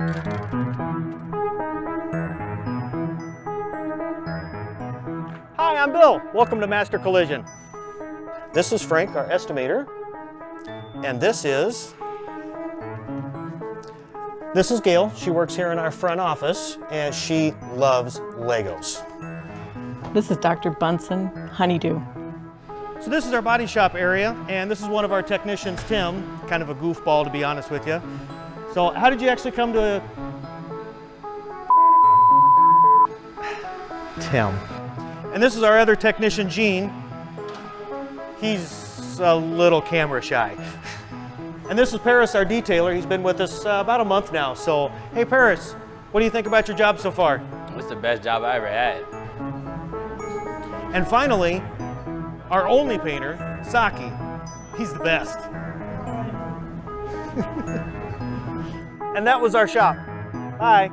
Hi, I'm Bill. Welcome to Master Collision. This is Frank, our estimator, and this is Gail. She works here in our front office, and she loves Legos. This is Dr. Bunsen, Honeydew. So this is our body shop area, and this is one of our technicians, Tim. Kind of a goofball, to be honest with you. So how did you actually come to Tim? And this is our other technician, Gene. He's a little camera shy. And this is Paris, our detailer. He's been with us about a month now. So, hey Paris, what do you think about your job so far? It's the best job I ever had. And finally, our only painter, Saki. He's the best. And that was our shop. Bye.